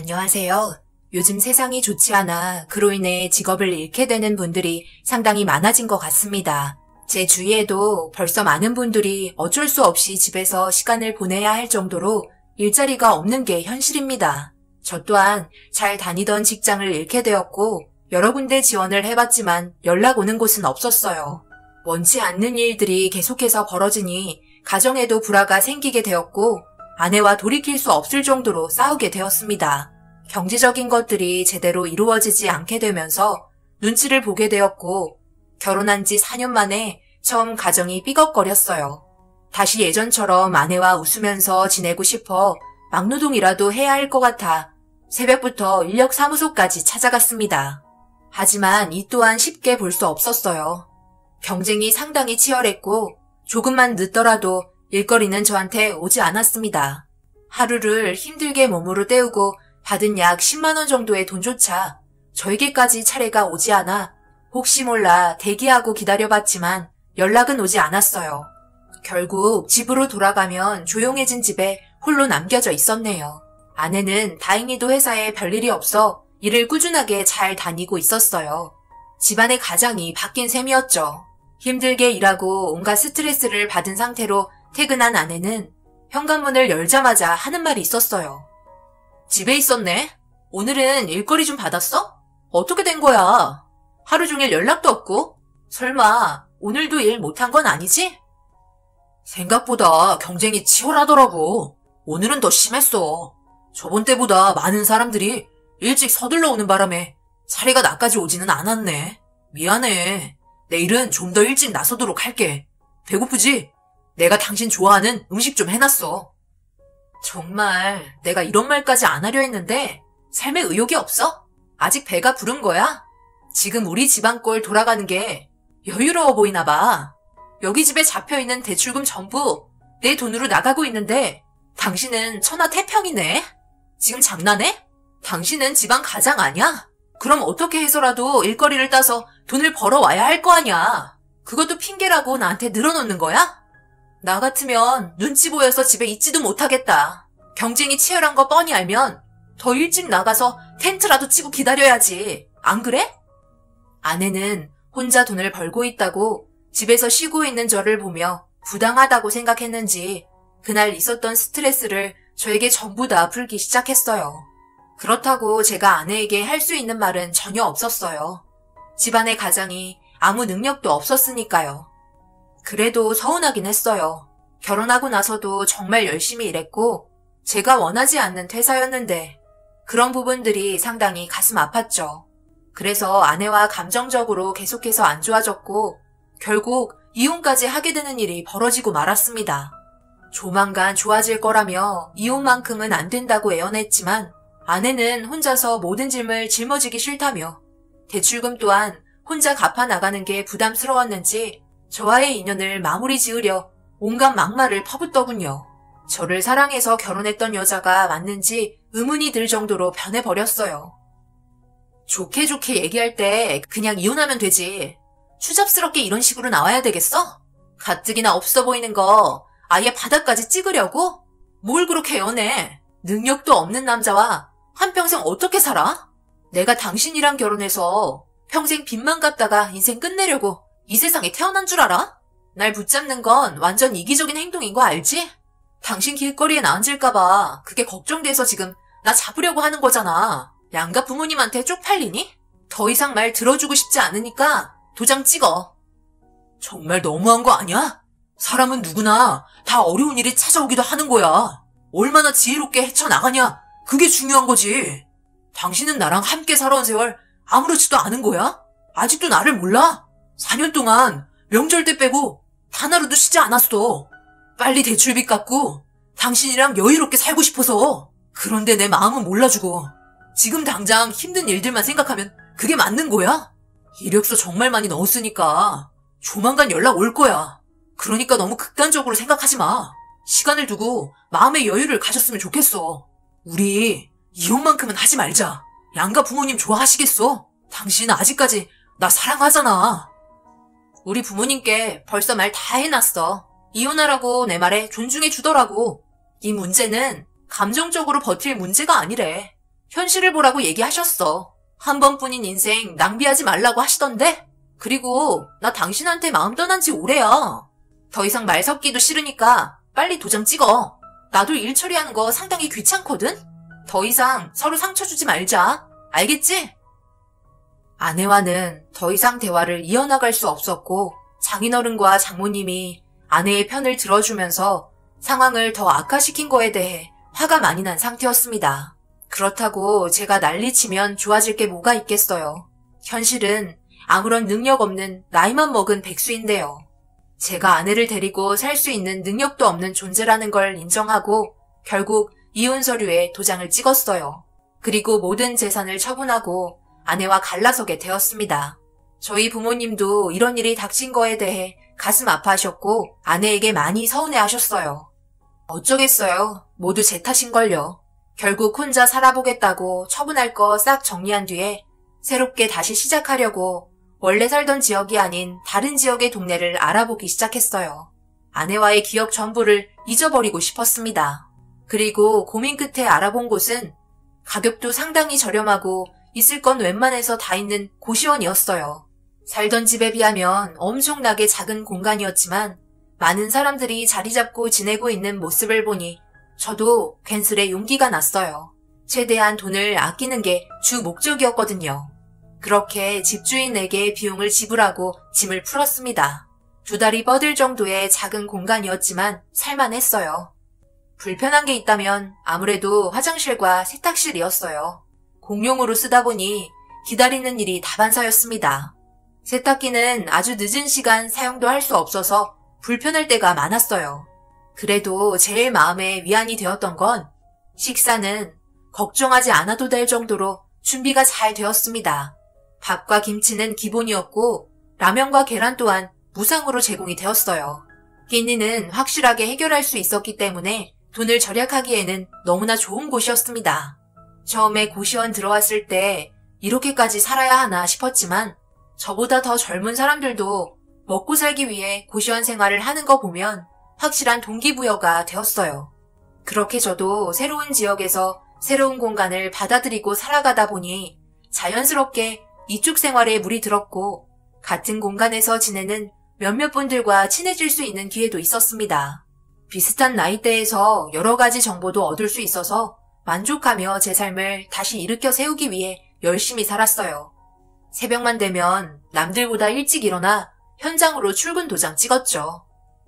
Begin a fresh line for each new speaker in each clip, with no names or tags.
안녕하세요. 요즘 세상이 좋지 않아 그로 인해 직업을 잃게 되는 분들이 상당히 많아진 것 같습니다. 제 주위에도 벌써 많은 분들이 어쩔 수 없이 집에서 시간을 보내야 할 정도로 일자리가 없는 게 현실입니다. 저 또한 잘 다니던 직장을 잃게 되었고 여러 군데 지원을 해봤지만 연락 오는 곳은 없었어요. 원치 않는 일들이 계속해서 벌어지니 가정에도 불화가 생기게 되었고 아내와 돌이킬 수 없을 정도로 싸우게 되었습니다. 경제적인 것들이 제대로 이루어지지 않게 되면서 눈치를 보게 되었고 결혼한 지 4년 만에 처음 가정이 삐걱거렸어요. 다시 예전처럼 아내와 웃으면서 지내고 싶어 막노동이라도 해야 할 것 같아 새벽부터 인력사무소까지 찾아갔습니다. 하지만 이 또한 쉽게 볼 수 없었어요. 경쟁이 상당히 치열했고 조금만 늦더라도 일거리는 저한테 오지 않았습니다. 하루를 힘들게 몸으로 때우고 받은 약 10만 원 정도의 돈조차 저에게까지 차례가 오지 않아 혹시 몰라 대기하고 기다려봤지만 연락은 오지 않았어요. 결국 집으로 돌아가면 조용해진 집에 홀로 남겨져 있었네요. 아내는 다행히도 회사에 별일이 없어 일을 꾸준하게 잘 다니고 있었어요. 집안의 가장이 바뀐 셈이었죠. 힘들게 일하고 온갖 스트레스를 받은 상태로 퇴근한 아내는 현관문을 열자마자 하는 말이 있었어요. 집에 있었네? 오늘은 일거리 좀 받았어? 어떻게 된 거야? 하루 종일 연락도 없고? 설마 오늘도 일 못한 건 아니지? 생각보다 경쟁이 치열하더라고. 오늘은 더 심했어. 저번 때보다 많은 사람들이 일찍 서둘러 오는 바람에 차례가 나까지 오지는 않았네. 미안해. 내일은 좀 더 일찍 나서도록 할게. 배고프지? 내가 당신 좋아하는 음식 좀 해놨어. 정말 내가 이런 말까지 안 하려 했는데 삶에 의욕이 없어? 아직 배가 부른 거야? 지금 우리 집안 꼴 돌아가는 게 여유로워 보이나 봐. 여기 집에 잡혀있는 대출금 전부 내 돈으로 나가고 있는데 당신은 천하태평이네? 지금 장난해? 당신은 집안 가장 아냐? 그럼 어떻게 해서라도 일거리를 따서 돈을 벌어와야 할 거 아냐? 그것도 핑계라고 나한테 늘어놓는 거야? 나 같으면 눈치 보여서 집에 있지도 못하겠다. 경쟁이 치열한 거 뻔히 알면 더 일찍 나가서 텐트라도 치고 기다려야지. 안 그래? 아내는 혼자 돈을 벌고 있다고 집에서 쉬고 있는 저를 보며 부당하다고 생각했는지 그날 있었던 스트레스를 저에게 전부 다 풀기 시작했어요. 그렇다고 제가 아내에게 할 수 있는 말은 전혀 없었어요. 집안의 가장이 아무 능력도 없었으니까요. 그래도 서운하긴 했어요. 결혼하고 나서도 정말 열심히 일했고 제가 원하지 않는 퇴사였는데 그런 부분들이 상당히 가슴 아팠죠. 그래서 아내와 감정적으로 계속해서 안 좋아졌고 결국 이혼까지 하게 되는 일이 벌어지고 말았습니다. 조만간 좋아질 거라며 이혼만큼은 안 된다고 애원했지만 아내는 혼자서 모든 짐을 짊어지기 싫다며 대출금 또한 혼자 갚아 나가는 게 부담스러웠는지 저와의 인연을 마무리 지으려 온갖 막말을 퍼붓더군요. 저를 사랑해서 결혼했던 여자가 맞는지 의문이 들 정도로 변해버렸어요. 좋게 좋게 얘기할 때 그냥 이혼하면 되지. 추잡스럽게 이런 식으로 나와야 되겠어? 가뜩이나 없어 보이는 거 아예 바닥까지 찍으려고? 뭘 그렇게 연해? 능력도 없는 남자와 한평생 어떻게 살아? 내가 당신이랑 결혼해서 평생 빚만 갚다가 인생 끝내려고 이 세상에 태어난 줄 알아? 날 붙잡는 건 완전 이기적인 행동인 거 알지? 당신 길거리에 나 앉을까봐 그게 걱정돼서 지금 나 잡으려고 하는 거잖아. 양가 부모님한테 쪽팔리니? 더 이상 말 들어주고 싶지 않으니까 도장 찍어. 정말 너무한 거 아니야? 사람은 누구나 다 어려운 일이 찾아오기도 하는 거야. 얼마나 지혜롭게 헤쳐나가냐? 그게 중요한 거지. 당신은 나랑 함께 살아온 세월 아무렇지도 않은 거야? 아직도 나를 몰라? 4년 동안 명절 때 빼고 단 하루도 쉬지 않았어. 빨리 대출빚 갚고 당신이랑 여유롭게 살고 싶어서. 그런데 내 마음은 몰라주고 지금 당장 힘든 일들만 생각하면 그게 맞는 거야? 이력서 정말 많이 넣었으니까 조만간 연락 올 거야. 그러니까 너무 극단적으로 생각하지 마. 시간을 두고 마음의 여유를 가졌으면 좋겠어. 우리 이혼만큼은 하지 말자. 양가 부모님 좋아하시겠어? 당신 아직까지 나 사랑하잖아. 우리 부모님께 벌써 말 다 해놨어. 이혼하라고 내 말에 존중해 주더라고. 이 문제는 감정적으로 버틸 문제가 아니래. 현실을 보라고 얘기하셨어. 한 번뿐인 인생 낭비하지 말라고 하시던데? 그리고 나 당신한테 마음 떠난 지 오래야. 더 이상 말 섞기도 싫으니까 빨리 도장 찍어. 나도 일 처리하는 거 상당히 귀찮거든? 더 이상 서로 상처 주지 말자. 알겠지? 아내와는 더 이상 대화를 이어나갈 수 없었고 장인어른과 장모님이 아내의 편을 들어주면서 상황을 더 악화시킨 거에 대해 화가 많이 난 상태였습니다. 그렇다고 제가 난리치면 좋아질 게 뭐가 있겠어요. 현실은 아무런 능력 없는 나이만 먹은 백수인데요. 제가 아내를 데리고 살 수 있는 능력도 없는 존재라는 걸 인정하고 결국 이혼 서류에 도장을 찍었어요. 그리고 모든 재산을 처분하고 아내와 갈라서게 되었습니다. 저희 부모님도 이런 일이 닥친 거에 대해 가슴 아파하셨고 아내에게 많이 서운해하셨어요. 어쩌겠어요. 모두 제 탓인걸요. 결국 혼자 살아보겠다고 처분할 거 싹 정리한 뒤에 새롭게 다시 시작하려고 원래 살던 지역이 아닌 다른 지역의 동네를 알아보기 시작했어요. 아내와의 기억 전부를 잊어버리고 싶었습니다. 그리고 고민 끝에 알아본 곳은 가격도 상당히 저렴하고 있을 건 웬만해서 다 있는 고시원이었어요. 살던 집에 비하면 엄청나게 작은 공간이었지만 많은 사람들이 자리 잡고 지내고 있는 모습을 보니 저도 괜스레 용기가 났어요. 최대한 돈을 아끼는 게 주 목적이었거든요. 그렇게 집주인에게 비용을 지불하고 짐을 풀었습니다. 2달이 뻗을 정도의 작은 공간이었지만 살만했어요. 불편한 게 있다면 아무래도 화장실과 세탁실이었어요. 공용으로 쓰다 보니 기다리는 일이 다반사였습니다. 세탁기는 아주 늦은 시간 사용도 할 수 없어서 불편할 때가 많았어요. 그래도 제일 마음에 위안이 되었던 건 식사는 걱정하지 않아도 될 정도로 준비가 잘 되었습니다. 밥과 김치는 기본이었고 라면과 계란 또한 무상으로 제공이 되었어요. 끼니는 확실하게 해결할 수 있었기 때문에 돈을 절약하기에는 너무나 좋은 곳이었습니다. 처음에 고시원 들어왔을 때 이렇게까지 살아야 하나 싶었지만 저보다 더 젊은 사람들도 먹고 살기 위해 고시원 생활을 하는 거 보면 확실한 동기부여가 되었어요. 그렇게 저도 새로운 지역에서 새로운 공간을 받아들이고 살아가다 보니 자연스럽게 이쪽 생활에 물이 들었고 같은 공간에서 지내는 몇몇 분들과 친해질 수 있는 기회도 있었습니다. 비슷한 나이대에서 여러 가지 정보도 얻을 수 있어서 만족하며 제 삶을 다시 일으켜 세우기 위해 열심히 살았어요. 새벽만 되면 남들보다 일찍 일어나 현장으로 출근 도장 찍었죠.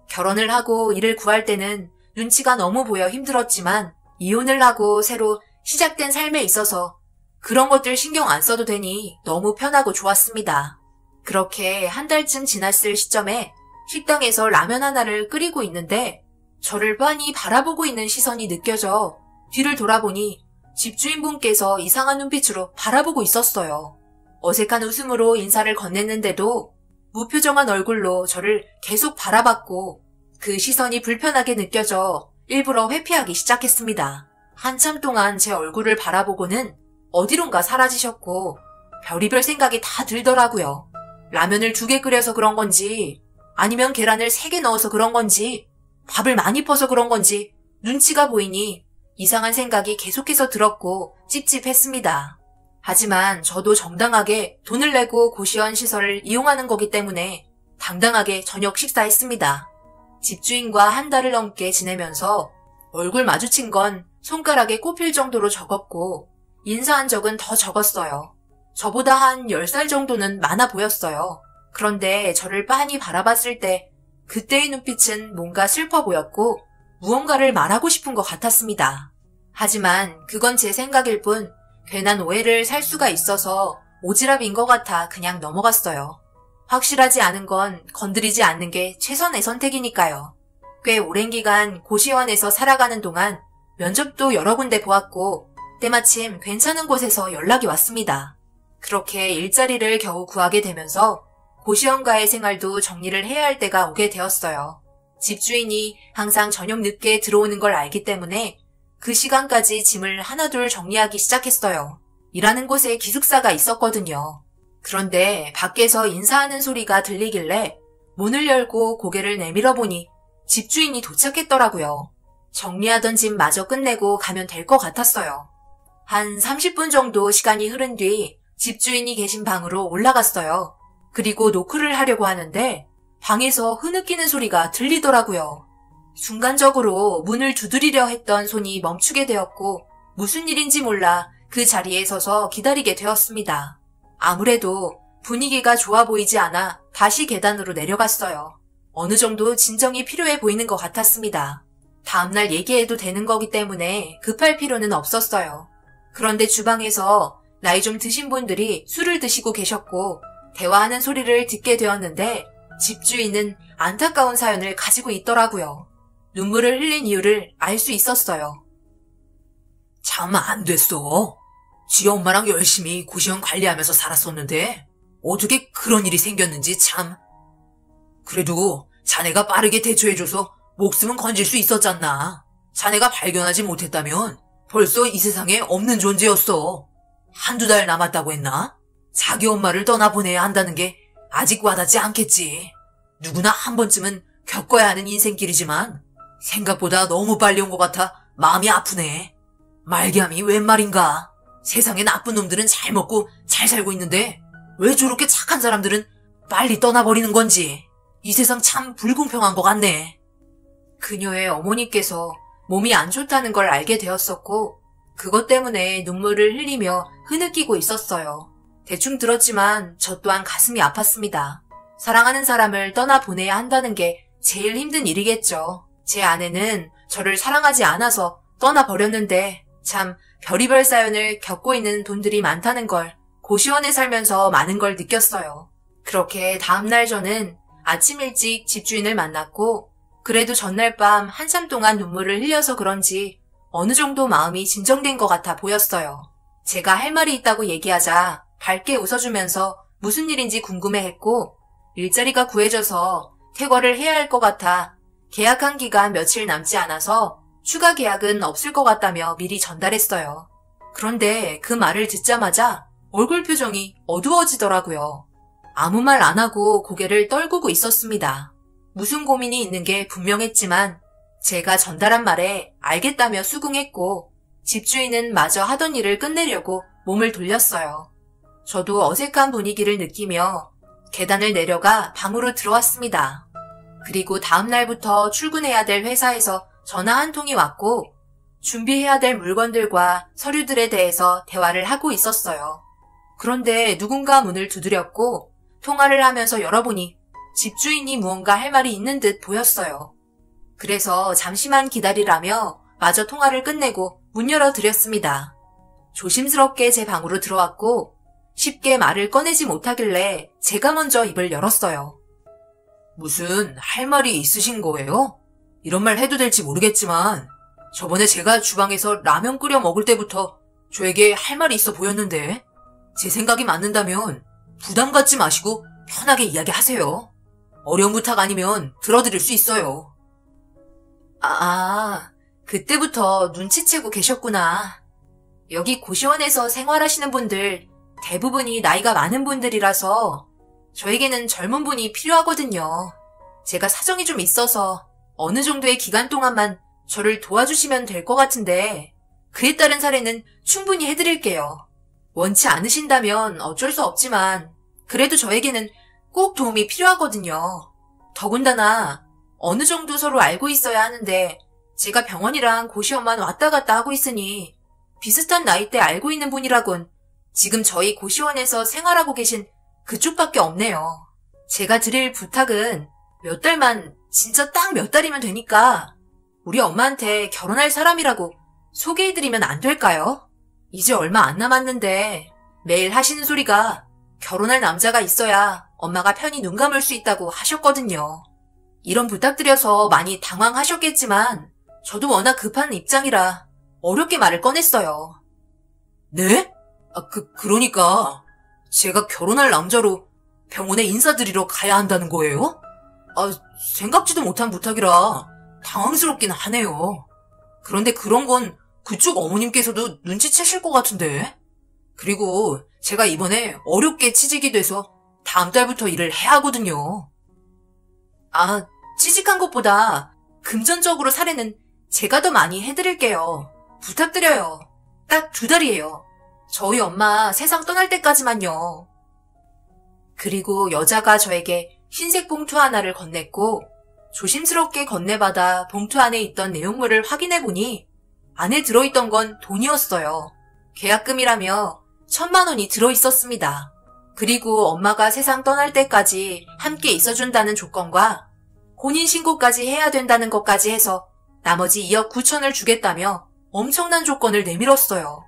결혼을 하고 일을 구할 때는 눈치가 너무 보여 힘들었지만 이혼을 하고 새로 시작된 삶에 있어서 그런 것들 신경 안 써도 되니 너무 편하고 좋았습니다. 그렇게 한 달쯤 지났을 시점에 식당에서 라면 하나를 끓이고 있는데 저를 빤히 바라보고 있는 시선이 느껴져 뒤를 돌아보니 집주인분께서 이상한 눈빛으로 바라보고 있었어요. 어색한 웃음으로 인사를 건넸는데도 무표정한 얼굴로 저를 계속 바라봤고 그 시선이 불편하게 느껴져 일부러 회피하기 시작했습니다. 한참 동안 제 얼굴을 바라보고는 어디론가 사라지셨고 별의별 생각이 다 들더라고요. 라면을 2개 끓여서 그런 건지 아니면 계란을 3개 넣어서 그런 건지 밥을 많이 퍼서 그런 건지 눈치가 보이니 이상한 생각이 계속해서 들었고 찝찝했습니다. 하지만 저도 정당하게 돈을 내고 고시원 시설을 이용하는 거기 때문에 당당하게 저녁 식사했습니다. 집주인과 한 달을 넘게 지내면서 얼굴 마주친 건 손가락에 꼽힐 정도로 적었고 인사한 적은 더 적었어요. 저보다 한 10살 정도는 많아 보였어요. 그런데 저를 빤히 바라봤을 때 그때의 눈빛은 뭔가 슬퍼 보였고 무언가를 말하고 싶은 것 같았습니다. 하지만 그건 제 생각일 뿐 괜한 오해를 살 수가 있어서 오지랖인 것 같아 그냥 넘어갔어요. 확실하지 않은 건 건드리지 않는 게 최선의 선택이니까요. 꽤 오랜 기간 고시원에서 살아가는 동안 면접도 여러 군데 보았고 때마침 괜찮은 곳에서 연락이 왔습니다. 그렇게 일자리를 겨우 구하게 되면서 고시원과의 생활도 정리를 해야 할 때가 오게 되었어요. 집주인이 항상 저녁 늦게 들어오는 걸 알기 때문에 그 시간까지 짐을 하나둘 정리하기 시작했어요. 일하는 곳에 기숙사가 있었거든요. 그런데 밖에서 인사하는 소리가 들리길래 문을 열고 고개를 내밀어 보니 집주인이 도착했더라고요. 정리하던 짐 마저 끝내고 가면 될 것 같았어요. 한 30분 정도 시간이 흐른 뒤 집주인이 계신 방으로 올라갔어요. 그리고 노크를 하려고 하는데 방에서 흐느끼는 소리가 들리더라고요. 순간적으로 문을 두드리려 했던 손이 멈추게 되었고 무슨 일인지 몰라 그 자리에 서서 기다리게 되었습니다. 아무래도 분위기가 좋아 보이지 않아 다시 계단으로 내려갔어요. 어느 정도 진정이 필요해 보이는 것 같았습니다. 다음날 얘기해도 되는 거기 때문에 급할 필요는 없었어요. 그런데 주방에서 나이 좀 드신 분들이 술을 드시고 계셨고 대화하는 소리를 듣게 되었는데 집주인은 안타까운 사연을 가지고 있더라고요. 눈물을 흘린 이유를 알 수 있었어요.
참 안 됐어. 지 엄마랑 열심히 고시원 관리하면서 살았었는데 어떻게 그런 일이 생겼는지 참. 그래도 자네가 빠르게 대처해줘서 목숨은 건질 수 있었잖아. 자네가 발견하지 못했다면 벌써 이 세상에 없는 존재였어. 한두 달 남았다고 했나? 자기 엄마를 떠나보내야 한다는 게 아직 와닿지 않겠지. 누구나 한 번쯤은 겪어야 하는 인생길이지만 생각보다 너무 빨리 온 것 같아 마음이 아프네. 말기암이 웬 말인가. 세상에 나쁜 놈들은 잘 먹고 잘 살고 있는데 왜 저렇게 착한 사람들은 빨리 떠나버리는 건지. 이 세상 참 불공평한 것 같네.
그녀의 어머니께서 몸이 안 좋다는 걸 알게 되었었고 그것 때문에 눈물을 흘리며 흐느끼고 있었어요. 대충 들었지만 저 또한 가슴이 아팠습니다. 사랑하는 사람을 떠나보내야 한다는 게 제일 힘든 일이겠죠. 제 아내는 저를 사랑하지 않아서 떠나버렸는데 참 별의별 사연을 겪고 있는 분들이 많다는 걸 고시원에 살면서 많은 걸 느꼈어요. 그렇게 다음날 저는 아침 일찍 집주인을 만났고 그래도 전날 밤 한참 동안 눈물을 흘려서 그런지 어느 정도 마음이 진정된 것 같아 보였어요. 제가 할 말이 있다고 얘기하자 밝게 웃어주면서 무슨 일인지 궁금해했고 일자리가 구해져서 퇴거를 해야 할 것 같아 계약한 기간 며칠 남지 않아서 추가 계약은 없을 것 같다며 미리 전달했어요. 그런데 그 말을 듣자마자 얼굴 표정이 어두워지더라고요. 아무 말 안 하고 고개를 떨구고 있었습니다. 무슨 고민이 있는 게 분명했지만 제가 전달한 말에 알겠다며 수긍했고 집주인은 마저 하던 일을 끝내려고 몸을 돌렸어요. 저도 어색한 분위기를 느끼며 계단을 내려가 방으로 들어왔습니다. 그리고 다음 날부터 출근해야 될 회사에서 전화 한 통이 왔고 준비해야 될 물건들과 서류들에 대해서 대화를 하고 있었어요. 그런데 누군가 문을 두드렸고 통화를 하면서 열어보니 집주인이 무언가 할 말이 있는 듯 보였어요. 그래서 잠시만 기다리라며 마저 통화를 끝내고 문 열어드렸습니다. 조심스럽게 제 방으로 들어왔고 쉽게 말을 꺼내지 못하길래 제가 먼저 입을 열었어요.
무슨 할 말이 있으신 거예요? 이런 말 해도 될지 모르겠지만 저번에 제가 주방에서 라면 끓여 먹을 때부터 저에게 할 말이 있어 보였는데 제 생각이 맞는다면 부담 갖지 마시고 편하게 이야기하세요. 어려운 부탁 아니면 들어드릴 수 있어요.
그때부터 눈치채고 계셨구나. 여기 고시원에서 생활하시는 분들 대부분이 나이가 많은 분들이라서 저에게는 젊은 분이 필요하거든요. 제가 사정이 좀 있어서 어느 정도의 기간 동안만 저를 도와주시면 될 것 같은데 그에 따른 사례는 충분히 해드릴게요. 원치 않으신다면 어쩔 수 없지만 그래도 저에게는 꼭 도움이 필요하거든요. 더군다나 어느 정도 서로 알고 있어야 하는데 제가 병원이랑 고시원만 왔다 갔다 하고 있으니 비슷한 나이대 알고 있는 분이라곤 지금 저희 고시원에서 생활하고 계신 그쪽밖에 없네요. 제가 드릴 부탁은 몇 달만, 진짜 딱 몇 달이면 되니까 우리 엄마한테 결혼할 사람이라고 소개해드리면 안 될까요? 이제 얼마 안 남았는데 매일 하시는 소리가 결혼할 남자가 있어야 엄마가 편히 눈 감을 수 있다고 하셨거든요. 이런 부탁드려서 많이 당황하셨겠지만 저도 워낙 급한 입장이라 어렵게 말을 꺼냈어요.
네? 그러니까 제가 결혼할 남자로 병원에 인사드리러 가야 한다는 거예요? 생각지도 못한 부탁이라 당황스럽긴 하네요. 그런데 그런 건 그쪽 어머님께서도 눈치채실 것 같은데. 그리고 제가 이번에 어렵게 취직이 돼서 다음 달부터 일을 해야 하거든요. 취직한 것보다 금전적으로 사례는 제가 더 많이 해드릴게요. 부탁드려요.
딱 2달이에요. 저희 엄마 세상 떠날 때까지만요. 그리고 여자가 저에게 흰색 봉투 하나를 건넸고 조심스럽게 건네받아 봉투 안에 있던 내용물을 확인해보니 안에 들어있던 건 돈이었어요. 계약금이라며 1,000만 원이 들어있었습니다. 그리고 엄마가 세상 떠날 때까지 함께 있어준다는 조건과 혼인신고까지 해야 된다는 것까지 해서 나머지 2억 9천을 주겠다며 엄청난 조건을 내밀었어요.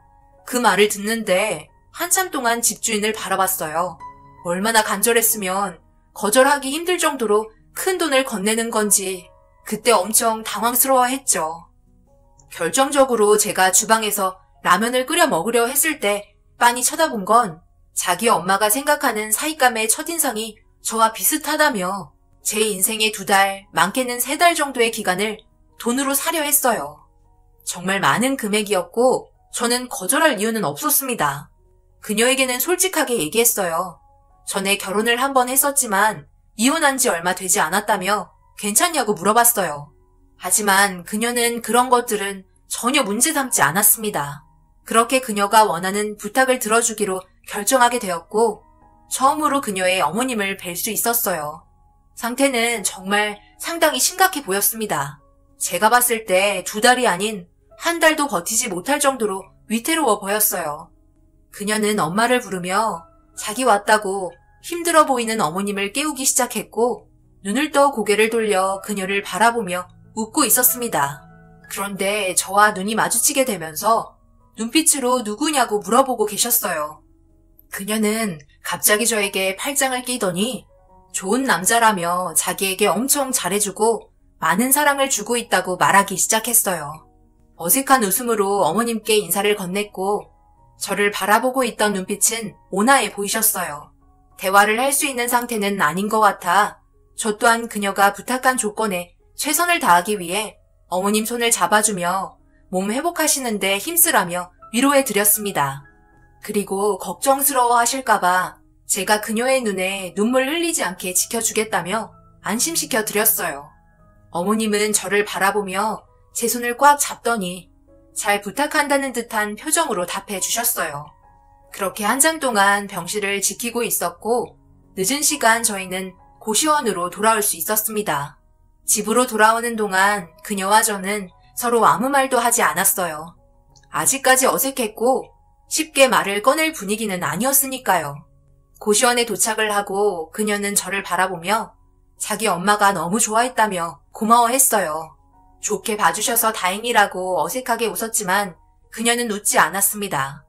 그 말을 듣는데 한참 동안 집주인을 바라봤어요. 얼마나 간절했으면 거절하기 힘들 정도로 큰 돈을 건네는 건지 그때 엄청 당황스러워했죠. 결정적으로 제가 주방에서 라면을 끓여 먹으려 했을 때 빤히 쳐다본 건 자기 엄마가 생각하는 사윗감의 첫인상이 저와 비슷하다며 제 인생의 2달, 많게는 3달 정도의 기간을 돈으로 사려 했어요. 정말 많은 금액이었고 저는 거절할 이유는 없었습니다. 그녀에게는 솔직하게 얘기했어요. 전에 결혼을 한 번 했었지만 이혼한 지 얼마 되지 않았다며 괜찮냐고 물어봤어요. 하지만 그녀는 그런 것들은 전혀 문제 삼지 않았습니다. 그렇게 그녀가 원하는 부탁을 들어주기로 결정하게 되었고 처음으로 그녀의 어머님을 뵐 수 있었어요. 상태는 정말 상당히 심각해 보였습니다. 제가 봤을 때 2달이 아닌 1달도 버티지 못할 정도로 위태로워 보였어요. 그녀는 엄마를 부르며 자기 왔다고 힘들어 보이는 어머님을 깨우기 시작했고 눈을 떠 고개를 돌려 그녀를 바라보며 웃고 있었습니다. 그런데 저와 눈이 마주치게 되면서 눈빛으로 누구냐고 물어보고 계셨어요. 그녀는 갑자기 저에게 팔짱을 끼더니 좋은 남자라며 자기에게 엄청 잘해주고 많은 사랑을 주고 있다고 말하기 시작했어요. 어색한 웃음으로 어머님께 인사를 건넸고 저를 바라보고 있던 눈빛은 온화해 보이셨어요. 대화를 할 수 있는 상태는 아닌 것 같아 저 또한 그녀가 부탁한 조건에 최선을 다하기 위해 어머님 손을 잡아주며 몸 회복하시는데 힘쓰라며 위로해 드렸습니다. 그리고 걱정스러워 하실까봐 제가 그녀의 눈에 눈물 흘리지 않게 지켜주겠다며 안심시켜 드렸어요. 어머님은 저를 바라보며 제 손을 꽉 잡더니 잘 부탁한다는 듯한 표정으로 답해 주셨어요. 그렇게 한참 동안 병실을 지키고 있었고 늦은 시간 저희는 고시원으로 돌아올 수 있었습니다. 집으로 돌아오는 동안 그녀와 저는 서로 아무 말도 하지 않았어요. 아직까지 어색했고 쉽게 말을 꺼낼 분위기는 아니었으니까요. 고시원에 도착을 하고 그녀는 저를 바라보며 자기 엄마가 너무 좋아했다며 고마워했어요. 좋게 봐주셔서 다행이라고 어색하게 웃었지만 그녀는 웃지 않았습니다.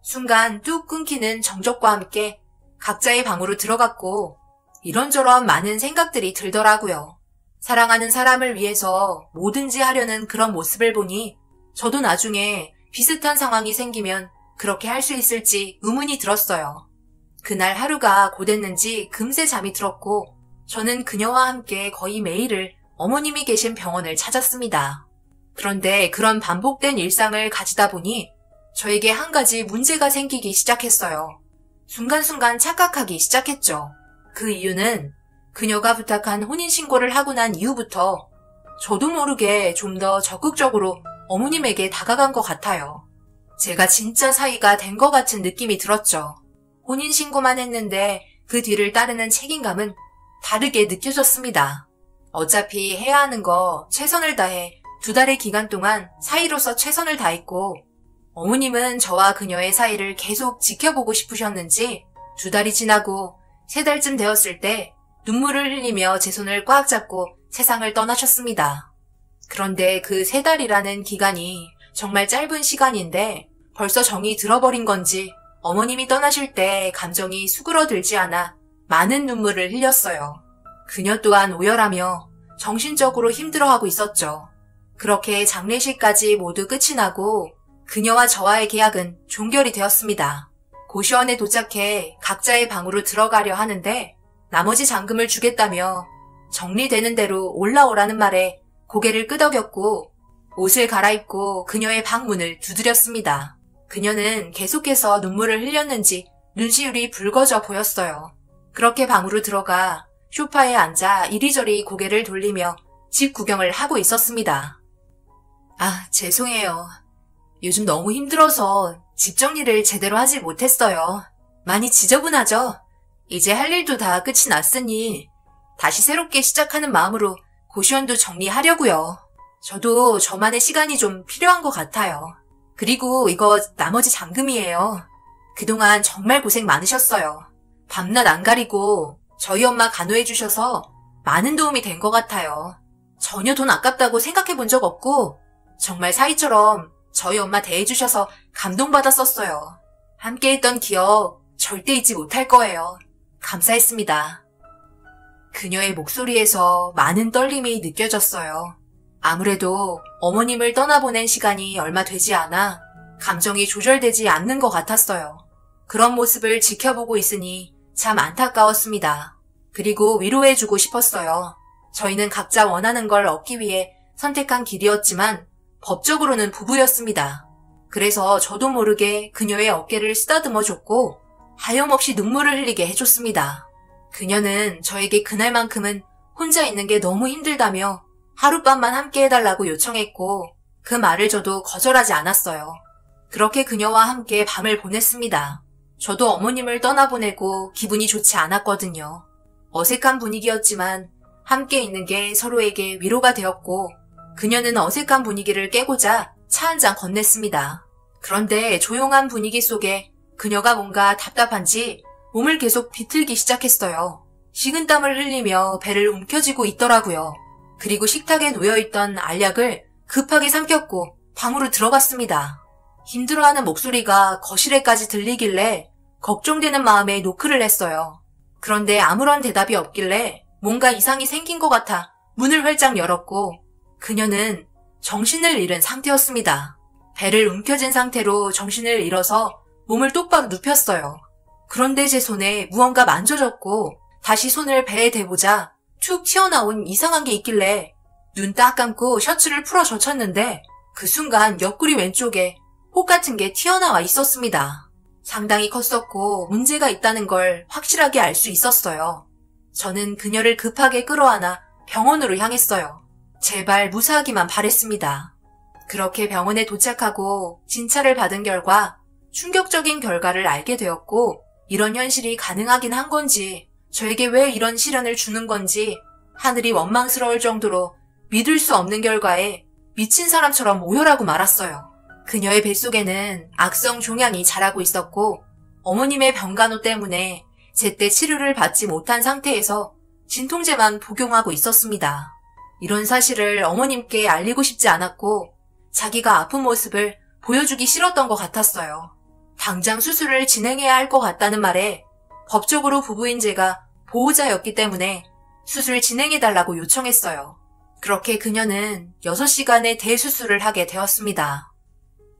순간 뚝 끊기는 정적과 함께 각자의 방으로 들어갔고 이런저런 많은 생각들이 들더라고요. 사랑하는 사람을 위해서 뭐든지 하려는 그런 모습을 보니 저도 나중에 비슷한 상황이 생기면 그렇게 할 수 있을지 의문이 들었어요. 그날 하루가 고됐는지 금세 잠이 들었고 저는 그녀와 함께 거의 매일을 어머님이 계신 병원을 찾았습니다. 그런데 그런 반복된 일상을 가지다 보니 저에게 한 가지 문제가 생기기 시작했어요. 순간순간 착각하기 시작했죠. 그 이유는 그녀가 부탁한 혼인신고를 하고 난 이후부터 저도 모르게 좀 더 적극적으로 어머님에게 다가간 것 같아요. 제가 진짜 사이가 된 것 같은 느낌이 들었죠. 혼인신고만 했는데 그 뒤를 따르는 책임감은 다르게 느껴졌습니다. 어차피 해야 하는 거 최선을 다해 2달의 기간 동안 사이로서 최선을 다했고 어머님은 저와 그녀의 사이를 계속 지켜보고 싶으셨는지 2달이 지나고 3달쯤 되었을 때 눈물을 흘리며 제 손을 꽉 잡고 세상을 떠나셨습니다. 그런데 그 3달이라는 기간이 정말 짧은 시간인데 벌써 정이 들어버린 건지 어머님이 떠나실 때 감정이 수그러들지 않아 많은 눈물을 흘렸어요. 그녀 또한 오열하며 정신적으로 힘들어하고 있었죠. 그렇게 장례식까지 모두 끝이 나고 그녀와 저와의 계약은 종결이 되었습니다. 고시원에 도착해 각자의 방으로 들어가려 하는데 나머지 잔금을 주겠다며 정리되는 대로 올라오라는 말에 고개를 끄덕였고 옷을 갈아입고 그녀의 방문을 두드렸습니다. 그녀는 계속해서 눈물을 흘렸는지 눈시울이 붉어져 보였어요. 그렇게 방으로 들어가 소파에 앉아 이리저리 고개를 돌리며 집 구경을 하고 있었습니다. 아, 죄송해요. 요즘 너무 힘들어서 집 정리를 제대로 하지 못했어요. 많이 지저분하죠? 이제 할 일도 다 끝이 났으니 다시 새롭게 시작하는 마음으로 고시원도 정리하려고요. 저도 저만의 시간이 좀 필요한 것 같아요. 그리고 이거 나머지 잔금이에요. 그동안 정말 고생 많으셨어요. 밤낮 안 가리고 저희 엄마 간호해 주셔서 많은 도움이 된 것 같아요. 전혀 돈 아깝다고 생각해 본 적 없고 정말 사이처럼 저희 엄마 대해 주셔서 감동받았었어요. 함께 했던 기억 절대 잊지 못할 거예요. 감사했습니다. 그녀의 목소리에서 많은 떨림이 느껴졌어요. 아무래도 어머님을 떠나보낸 시간이 얼마 되지 않아 감정이 조절되지 않는 것 같았어요. 그런 모습을 지켜보고 있으니 참 안타까웠습니다. 그리고 위로해주고 싶었어요. 저희는 각자 원하는 걸 얻기 위해 선택한 길이었지만 법적으로는 부부였습니다. 그래서 저도 모르게 그녀의 어깨를 쓰다듬어 줬고 하염없이 눈물을 흘리게 해줬습니다. 그녀는 저에게 그날만큼은 혼자 있는 게 너무 힘들다며 하룻밤만 함께 해달라고 요청했고 그 말을 저도 거절하지 않았어요. 그렇게 그녀와 함께 밤을 보냈습니다. 저도 어머님을 떠나보내고 기분이 좋지 않았거든요. 어색한 분위기였지만 함께 있는 게 서로에게 위로가 되었고 그녀는 어색한 분위기를 깨고자 차 한 잔 건넸습니다. 그런데 조용한 분위기 속에 그녀가 뭔가 답답한지 몸을 계속 비틀기 시작했어요. 식은땀을 흘리며 배를 움켜쥐고 있더라고요. 그리고 식탁에 놓여있던 알약을 급하게 삼켰고 방으로 들어갔습니다. 힘들어하는 목소리가 거실에까지 들리길래 걱정되는 마음에 노크를 했어요. 그런데 아무런 대답이 없길래 뭔가 이상이 생긴 것 같아 문을 활짝 열었고 그녀는 정신을 잃은 상태였습니다. 배를 움켜쥔 상태로 정신을 잃어서 몸을 똑바로 눕혔어요. 그런데 제 손에 무언가 만져졌고 다시 손을 배에 대보자 툭 튀어나온 이상한 게 있길래 눈 딱 감고 셔츠를 풀어 젖혔는데 그 순간 옆구리 왼쪽에 혹 같은 게 튀어나와 있었습니다. 상당히 컸었고 문제가 있다는 걸 확실하게 알 수 있었어요. 저는 그녀를 급하게 끌어안아 병원으로 향했어요. 제발 무사하기만 바랬습니다. 그렇게 병원에 도착하고 진찰을 받은 결과 충격적인 결과를 알게 되었고 이런 현실이 가능하긴 한 건지 저에게 왜 이런 시련을 주는 건지 하늘이 원망스러울 정도로 믿을 수 없는 결과에 미친 사람처럼 오열하고 말았어요. 그녀의 뱃속에는 악성 종양이 자라고 있었고 어머님의 병간호 때문에 제때 치료를 받지 못한 상태에서 진통제만 복용하고 있었습니다. 이런 사실을 어머님께 알리고 싶지 않았고 자기가 아픈 모습을 보여주기 싫었던 것 같았어요. 당장 수술을 진행해야 할 것 같다는 말에 법적으로 부부인 제가 보호자였기 때문에 수술 진행해달라고 요청했어요. 그렇게 그녀는 6시간의 대수술을 하게 되었습니다.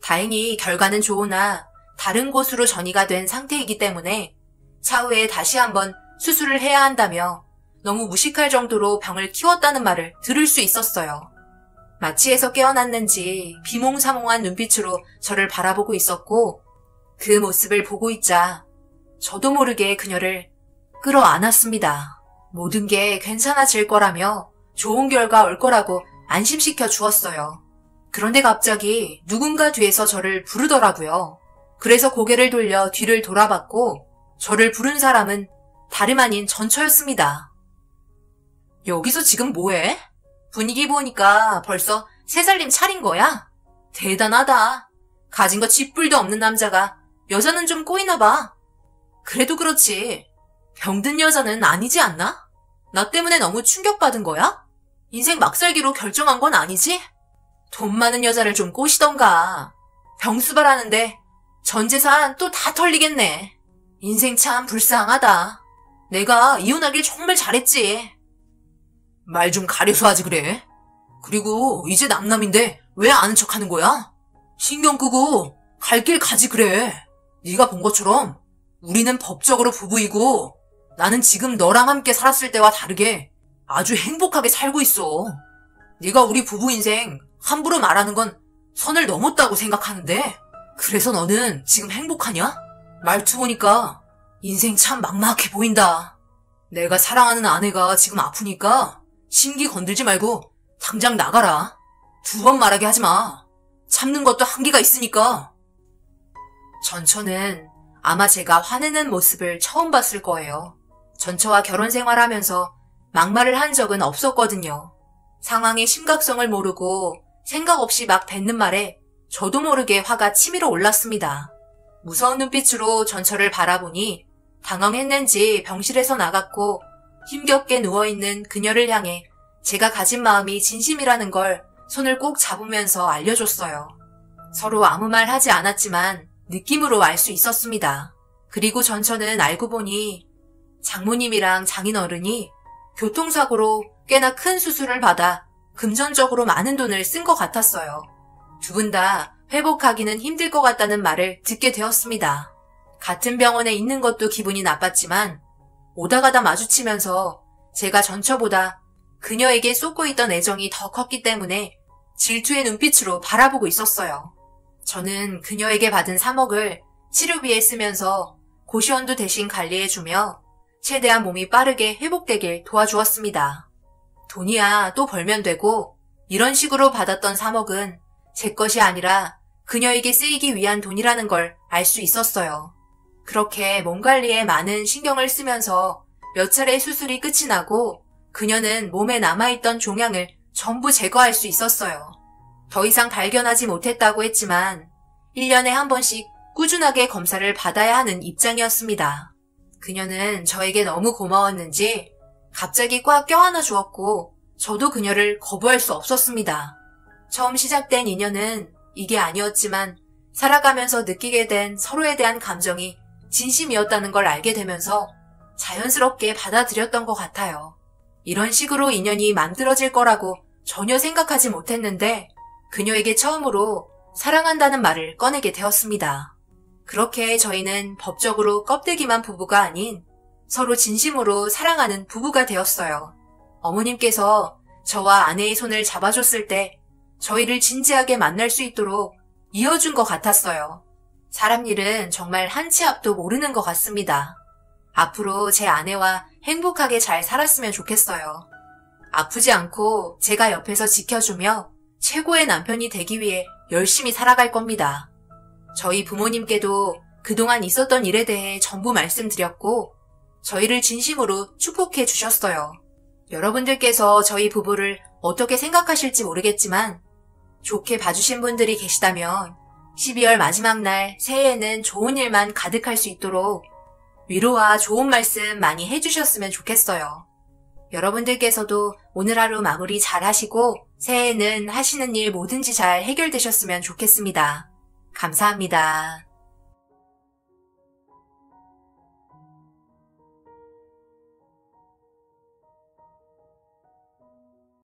다행히 결과는 좋으나 다른 곳으로 전이가 된 상태이기 때문에 차후에 다시 한번 수술을 해야 한다며 너무 무식할 정도로 병을 키웠다는 말을 들을 수 있었어요. 마취에서 깨어났는지 비몽사몽한 눈빛으로 저를 바라보고 있었고 그 모습을 보고 있자 저도 모르게 그녀를 끌어안았습니다. 모든 게 괜찮아질 거라며 좋은 결과 올 거라고 안심시켜 주었어요. 그런데 갑자기 누군가 뒤에서 저를 부르더라고요. 그래서 고개를 돌려 뒤를 돌아봤고 저를 부른 사람은 다름 아닌 전처였습니다. 여기서 지금 뭐해? 분위기 보니까 벌써 3살님 차린 거야? 대단하다. 가진 거 쥐뿔도 없는 남자가 여자는 좀 꼬이나 봐. 그래도 그렇지. 병든 여자는 아니지 않나? 나 때문에 너무 충격받은 거야? 인생 막 살기로 결정한 건 아니지? 돈 많은 여자를 좀 꼬시던가. 병수발하는데 전 재산 또 다 털리겠네. 인생 참 불쌍하다. 내가 이혼하길 정말 잘했지. 말 좀 가려서 하지 그래. 그리고 이제 남남인데 왜 아는 척하는 거야? 신경 끄고 갈 길 가지 그래. 네가 본 것처럼 우리는 법적으로 부부이고 나는 지금 너랑 함께 살았을 때와 다르게 아주 행복하게 살고 있어. 네가 우리 부부 인생 함부로 말하는 건 선을 넘었다고 생각하는데 그래서 너는 지금 행복하냐? 말투 보니까 인생 참 막막해 보인다. 내가 사랑하는 아내가 지금 아프니까 심기 건들지 말고 당장 나가라. 2번 말하게 하지 마.
참는 것도 한계가 있으니까.
전처는 아마 제가 화내는 모습을 처음 봤을 거예요. 전처와 결혼 생활하면서 막말을 한 적은 없었거든요. 상황의 심각성을 모르고 생각 없이 막 뱉는 말에 저도 모르게 화가 치밀어 올랐습니다. 무서운 눈빛으로 전처를 바라보니 당황했는지 병실에서 나갔고 힘겹게 누워있는 그녀를 향해 제가 가진 마음이 진심이라는 걸 손을 꼭 잡으면서 알려줬어요. 서로 아무 말 하지 않았지만 느낌으로 알 수 있었습니다. 그리고 전처는 알고 보니 장모님이랑 장인어른이 교통사고로 꽤나 큰 수술을 받아 금전적으로 많은 돈을 쓴 것 같았어요. 두 분 다 회복하기는 힘들 것 같다는 말을 듣게 되었습니다. 같은 병원에 있는 것도 기분이 나빴지만 오다 가다 마주치면서 제가 전처보다 그녀에게 쏟고 있던 애정이 더 컸기 때문에 질투의 눈빛으로 바라보고 있었어요. 저는 그녀에게 받은 3억을 치료비에 쓰면서 고시원도 대신 관리해주며 최대한 몸이 빠르게 회복되길 도와주었습니다. 돈이야 또 벌면 되고 이런 식으로 받았던 3억은 제 것이 아니라 그녀에게 쓰이기 위한 돈이라는 걸 알 수 있었어요. 그렇게 몸 관리에 많은 신경을 쓰면서 몇 차례 수술이 끝이 나고 그녀는 몸에 남아있던 종양을 전부 제거할 수 있었어요. 더 이상 발견하지 못했다고 했지만 1년에 한 번씩 꾸준하게 검사를 받아야 하는 입장이었습니다. 그녀는 저에게 너무 고마웠는지 갑자기 꽉 껴안아 주었고 저도 그녀를 거부할 수 없었습니다. 처음 시작된 인연은 이게 아니었지만 살아가면서 느끼게 된 서로에 대한 감정이 진심이었다는 걸 알게 되면서 자연스럽게 받아들였던 것 같아요. 이런 식으로 인연이 만들어질 거라고 전혀 생각하지 못했는데 그녀에게 처음으로 사랑한다는 말을 꺼내게 되었습니다. 그렇게 저희는 법적으로 껍데기만 부부가 아닌 서로 진심으로 사랑하는 부부가 되었어요. 어머님께서 저와 아내의 손을 잡아줬을 때 저희를 진지하게 만날 수 있도록 이어준 것 같았어요. 사람 일은 정말 한 치 앞도 모르는 것 같습니다. 앞으로 제 아내와 행복하게 잘 살았으면 좋겠어요. 아프지 않고 제가 옆에서 지켜주며 최고의 남편이 되기 위해 열심히 살아갈 겁니다. 저희 부모님께도 그동안 있었던 일에 대해 전부 말씀드렸고 저희를 진심으로 축복해 주셨어요. 여러분들께서 저희 부부를 어떻게 생각하실지 모르겠지만 좋게 봐주신 분들이 계시다면 12월 마지막 날 새해에는 좋은 일만 가득할 수 있도록 위로와 좋은 말씀 많이 해주셨으면 좋겠어요. 여러분들께서도 오늘 하루 마무리 잘 하시고 새해에는 하시는 일 뭐든지 잘 해결되셨으면 좋겠습니다. 감사합니다.